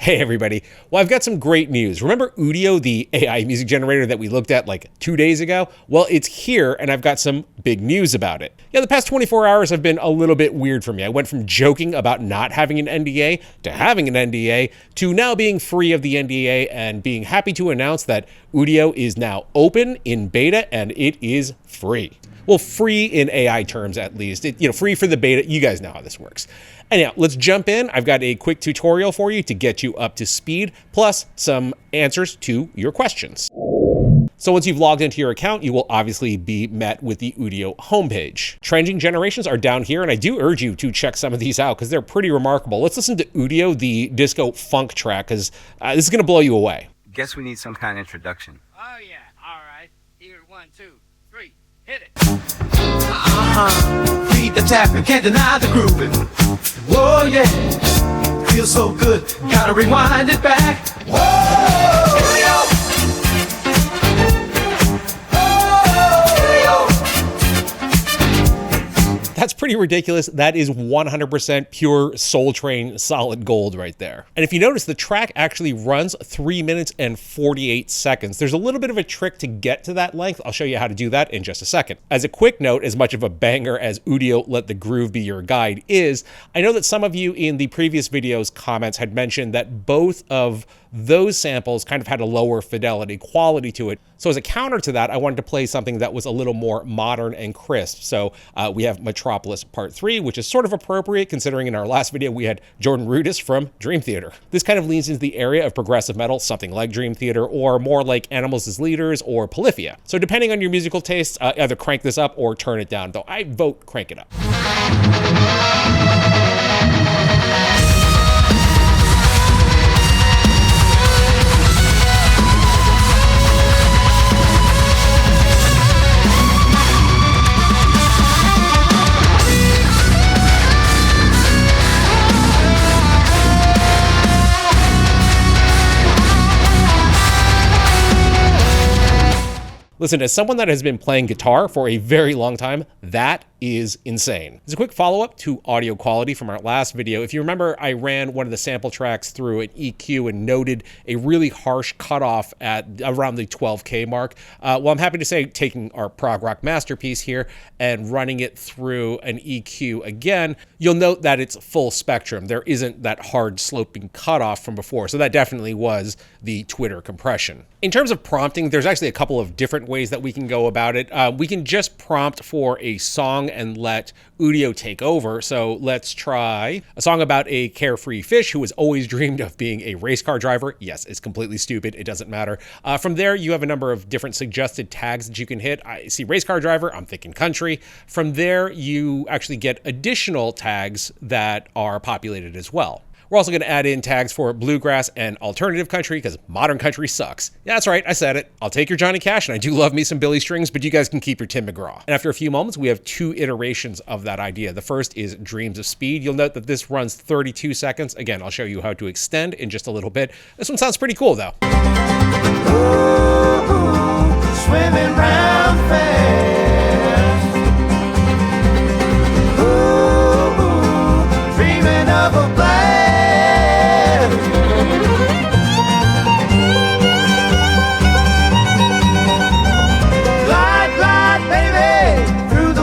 Hey everybody. Well, I've got some great news. Remember Udio, the AI music generator that we looked at like 2 days ago? Well, it's here and I've got some big news about it. Yeah, the past 24 hours have been a little bit weird for me. I went from joking about not having an NDA to having an NDA to now being free of the NDA and being happy to announce that Udio is now open in beta and it is free. Well, free in AI terms at least. Free for the beta. You guys know how this works. Anyhow, let's jump in. I've got a quick tutorial for you to get you up to speed, plus some answers to your questions. So once you've logged into your account, you will obviously be met with the Udio homepage. Trending generations are down here, and I do urge you to check some of these out because they're pretty remarkable. Let's listen to Udio, the disco funk track, because this is going to blow you away. Guess we need some kind of introduction. Oh yeah, all right. Here, 1, 2, 3, hit it. Beat the tap and can't deny the grooving. Whoa, yeah, feels so good. Gotta rewind it back. Whoa, Udio. That's pretty ridiculous. That is 100% pure Soul Train solid gold right there. And if you notice, the track actually runs 3 minutes and 48 seconds. There's a little bit of a trick to get to that length. I'll show you how to do that in just a second. As a quick note, as much of a banger as Udio Let the Groove Be Your Guide is, I know that some of you in the previous video's comments had mentioned that both of those samples kind of had a lower fidelity quality to it. So as a counter to that, I wanted to play something that was a little more modern and crisp. So we have Metropolis Part 3, which is sort of appropriate considering in our last video we had Jordan Rudess from Dream Theater. This kind of leans into the area of progressive metal, something like Dream Theater, or more like Animals as Leaders or Polyphia. So depending on your musical taste, either crank this up or turn it down, though I vote crank it up. Listen, as someone that has been playing guitar for a very long time, that is insane. As a quick follow-up to audio quality from our last video, if you remember, I ran one of the sample tracks through an EQ and noted a really harsh cutoff at around the 12K mark. Well, I'm happy to say taking our prog rock masterpiece here and running it through an EQ again, you'll note that it's full spectrum. There isn't that hard sloping cutoff from before, so that definitely was the Twitter compression. In terms of prompting, there's actually a couple of different ways that we can go about it. We can just prompt for a song and let Udio take over. So let's try a song about a carefree fish who has always dreamed of being a race car driver. Yes, it's completely stupid. It doesn't matter. From there, you have a number of different suggested tags that you can hit. I see race car driver. I'm thinking country. From there, you actually get additional tags that are populated as well. We're also going to add in tags for bluegrass and alternative country because modern country sucks. Yeah, that's right, I said it. I'll take your Johnny Cash, and I do love me some Billy Strings, but you guys can keep your Tim McGraw. And after a few moments, we have 2 iterations of that idea. The first is Dreams of Speed. You'll note that this runs 32 seconds. Again, I'll show you how to extend in just a little bit. This one sounds pretty cool, though. Ooh, swimming round fast. Ooh, dreaming of a blast.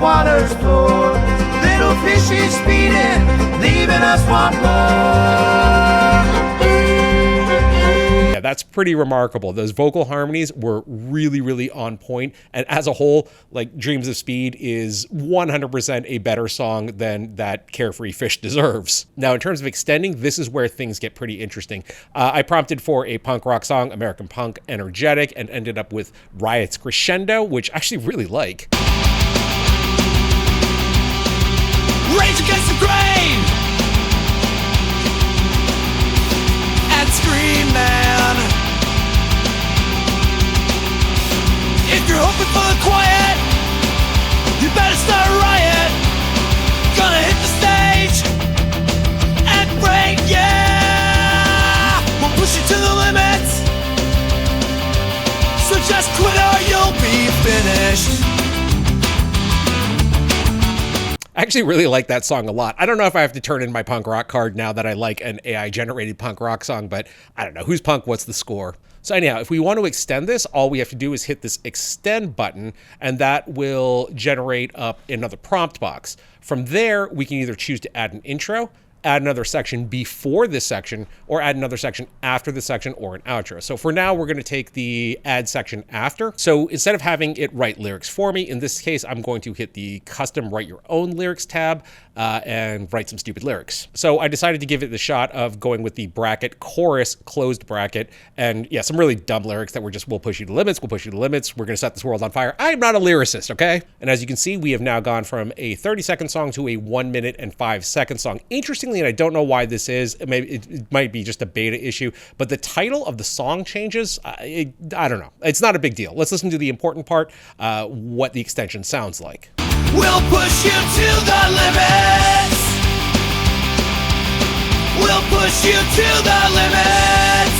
Water's floor, little fishy speeding, leaving us want more. Yeah, that's pretty remarkable. Those vocal harmonies were really, really on point. And as a whole, like Dreams of Speed is 100% a better song than that Carefree Fish deserves. Now, in terms of extending, this is where things get pretty interesting. I prompted for a punk rock song, American Punk Energetic, and ended up with Riot's Crescendo, which I actually really like. Rage against the grain and scream, man. If you're hoping for the quiet, you better start a riot. Gonna hit the stage and break, yeah. We'll push you to the limits, so just quit or you'll be finished. I actually really like that song a lot. I don't know if I have to turn in my punk rock card now that I like an AI generated punk rock song, but I don't know. Who's punk? What's the score? So anyhow, if we want to extend this, all we have to do is hit this extend button, and that will generate up another prompt box. From there, we can either choose to add an intro, add another section before this section, or add another section after the section, or an outro. So for now, we're going to take the add section after. So instead of having it write lyrics for me, in this case, I'm going to hit the custom write your own lyrics tab and write some stupid lyrics. So I decided to give it the shot of going with the bracket chorus closed bracket, and yeah, some really dumb lyrics that were just, we'll push you to limits, we'll push you to limits, we're going to set this world on fire. I'm not a lyricist, okay? And as you can see, we have now gone from a 30-second song to a 1 minute and 5 second song. Interestingly, and I don't know why this is, it might be just a beta issue, but the title of the song changes. I don't know. It's not a big deal. Let's listen to the important part, what the extension sounds like. We'll push you to the limits. We'll push you to the limits.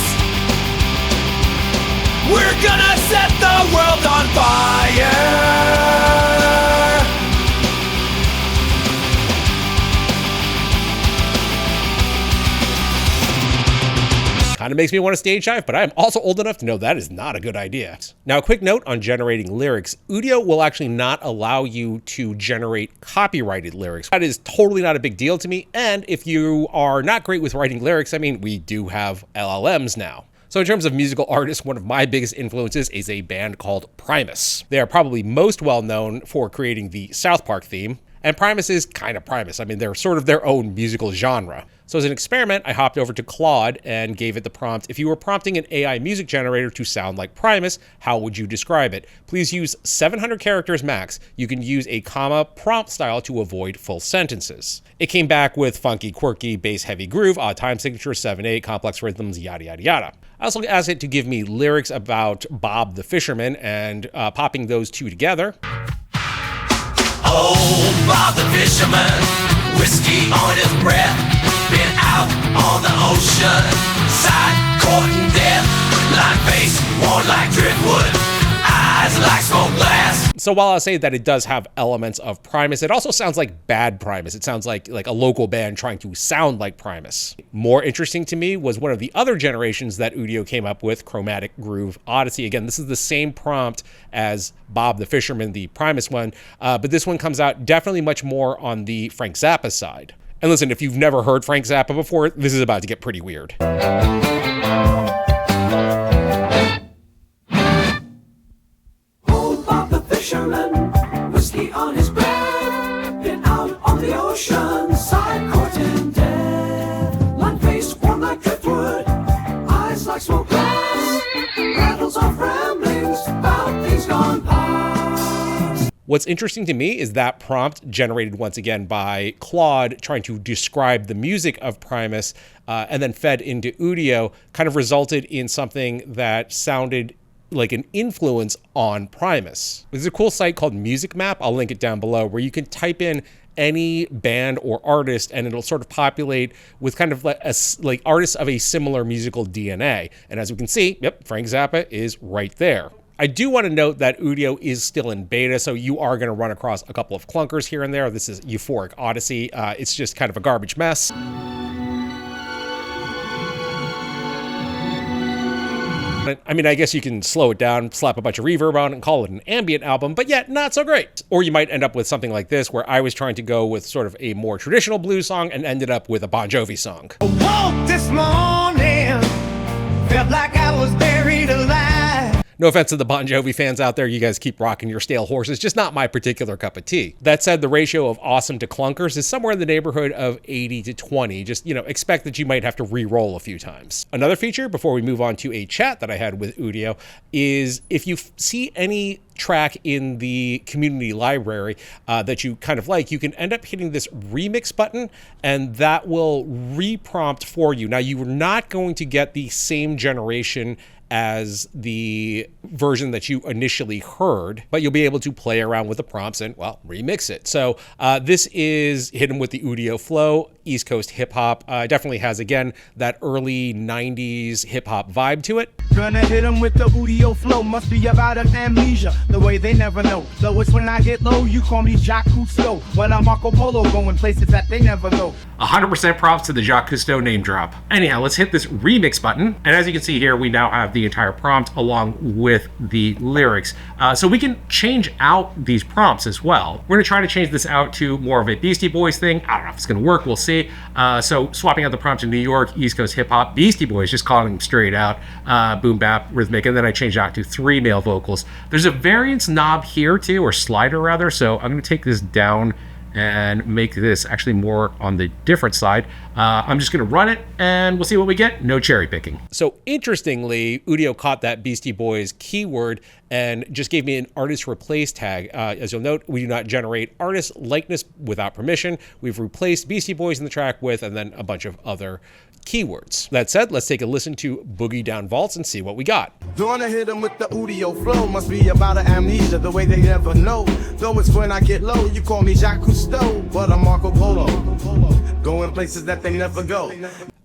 We're gonna set the world on fire. Kind of makes me want to stage dive, but I'm also old enough to know that is not a good idea. Now, a quick note on generating lyrics. Udio will actually not allow you to generate copyrighted lyrics. That is totally not a big deal to me. And if you are not great with writing lyrics, I mean, we do have LLMs now. So in terms of musical artists, one of my biggest influences is a band called Primus. They are probably most well known for creating the South Park theme. And Primus is kind of Primus. I mean, they're sort of their own musical genre. So as an experiment, I hopped over to Claude and gave it the prompt, if you were prompting an AI music generator to sound like Primus, how would you describe it? Please use 700 characters max. You can use a comma prompt style to avoid full sentences. It came back with funky, quirky, bass heavy groove, odd time signature, 7/8, complex rhythms, yada, yada, yada. I also asked it to give me lyrics about Bob the Fisherman, and popping those two together. Oh, Bob the fisherman, whiskey on his breath, been out on the ocean, side courting death, line face, worn like driftwood, eyes like smoke glass. So while I'll say that it does have elements of Primus, it also sounds like bad Primus. It sounds like a local band trying to sound like Primus. More interesting to me was one of the other generations that Udio came up with, Chromatic Groove Odyssey. Again, this is the same prompt as Bob the Fisherman, the Primus one, but this one comes out definitely much more on the Frank Zappa side. And listen, if you've never heard Frank Zappa before, this is about to get pretty weird. Whiskey on his breath, been out on the ocean, side courting death, line face warm like driftwood, eyes like smoke glass, rattles off ramblings about things gone past. What's interesting to me is that prompt, generated once again by Claude trying to describe the music of Primus and then fed into Udio, kind of resulted in something that sounded like an influence on Primus. There's a cool site called Music Map, I'll link it down below, where you can type in any band or artist and it'll sort of populate with kind of like artists of a similar musical DNA. And as we can see, yep, Frank Zappa is right there. I do want to note that Udio is still in beta, so you are going to run across a couple of clunkers here and there. This is Euphoric Odyssey. It's just kind of a garbage mess. I mean, I guess you can slow it down, slap a bunch of reverb on it, and call it an ambient album, but yet not so great. Or you might end up with something like this, where I was trying to go with sort of a more traditional blues song and ended up with a Bon Jovi song. Woke this morning, felt like I was buried alive. No offense to the Bon Jovi fans out there, you guys keep rocking your stale horses, just not my particular cup of tea. That said, the ratio of awesome to clunkers is somewhere in the neighborhood of 80 to 20. Just, expect that you might have to re-roll a few times. Another feature, before we move on to a chat that I had with Udio, is if you see any track in the community library that you kind of like, you can end up hitting this remix button and that will re-prompt for you. Now, you are not going to get the same generation as the version that you initially heard, but you'll be able to play around with the prompts and, well, remix it. So this is hidden with the Udio flow, East Coast hip hop. Definitely has, again, that early 90s hip hop vibe to it. Gonna hit 'em with the Udio flow. Must be about an amnesia, the way they never know. Though it's when I get low, you call me Jacques Cousteau. When I'm Marco Polo, going places that they never go. 100% props to the Jacques Cousteau name drop. Anyhow, let's hit this remix button. And as you can see here, we now have the entire prompt along with the lyrics. So we can change out these prompts as well. We're gonna try to change this out to more of a Beastie Boys thing. I don't know if it's gonna work, we'll see. So swapping out the prompt to New York, East Coast hip hop, Beastie Boys, just calling them straight out, boom bap, rhythmic, and then I changed out to 3 male vocals. There's a variance knob here too, or slider rather, so I'm gonna take this down and make this actually more on the different side. I'm just gonna run it and we'll see what we get. No cherry picking. So interestingly, Udio caught that Beastie Boys keyword and just gave me an artist replace tag. As you'll note, we do not generate artist likeness without permission. We've replaced Beastie Boys in the track with, and then a bunch of other keywords. That said, let's take a listen to Boogie Down Vaults and see what we got. Gonna hit 'em with the Udio flow. Must be about an amnesia, the way they never know. Though it's when I get low, you call me Jacques Cousteau. But I'm Marco Polo, going places that they never go.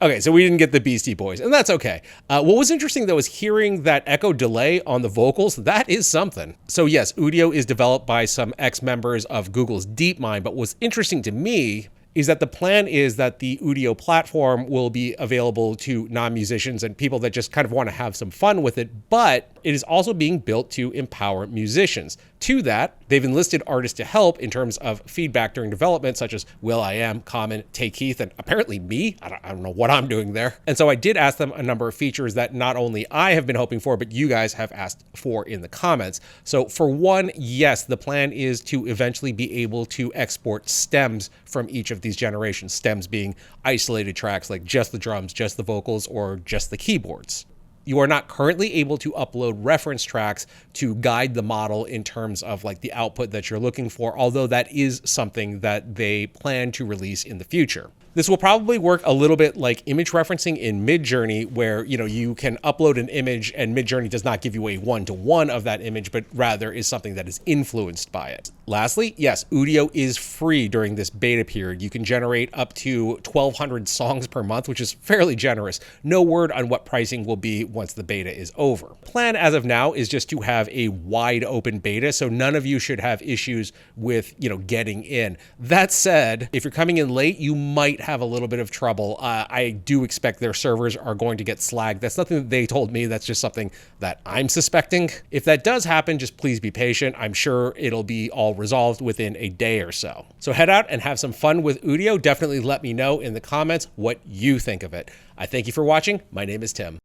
Okay, so we didn't get the Beastie Boys, and that's okay. What was interesting, though, is hearing that echo delay on the vocals. That is something. So yes, Udio is developed by some ex-members of Google's DeepMind, but what's interesting to me is that the plan is that the Udio platform will be available to non-musicians and people that just kind of want to have some fun with it, but it is also being built to empower musicians. To that, they've enlisted artists to help in terms of feedback during development, such as will.i.am, Common, Tay Keith, and apparently me. I don't know what I'm doing there. And so I did ask them a number of features that not only I have been hoping for, but you guys have asked for in the comments. So for one, yes, the plan is to eventually be able to export stems from each of these generations, stems being isolated tracks like just the drums, just the vocals, or just the keyboards. You are not currently able to upload reference tracks to guide the model in terms of like the output that you're looking for, although that is something that they plan to release in the future. This will probably work a little bit like image referencing in Midjourney, where you can upload an image and Midjourney does not give you a one-to-one of that image, but rather is something that is influenced by it. Lastly, yes, Udio is free during this beta period. You can generate up to 1,200 songs per month, which is fairly generous. No word on what pricing will be once the beta is over. Plan as of now is just to have a wide open beta, so none of you should have issues with getting in. That said, if you're coming in late, you might have a little bit of trouble. I do expect their servers are going to get slagged. That's nothing that they told me. That's just something that I'm suspecting. If that does happen, just please be patient. I'm sure it'll be all resolved within a day or so. So head out and have some fun with Udio. Definitely let me know in the comments what you think of it. I thank you for watching. My name is Tim.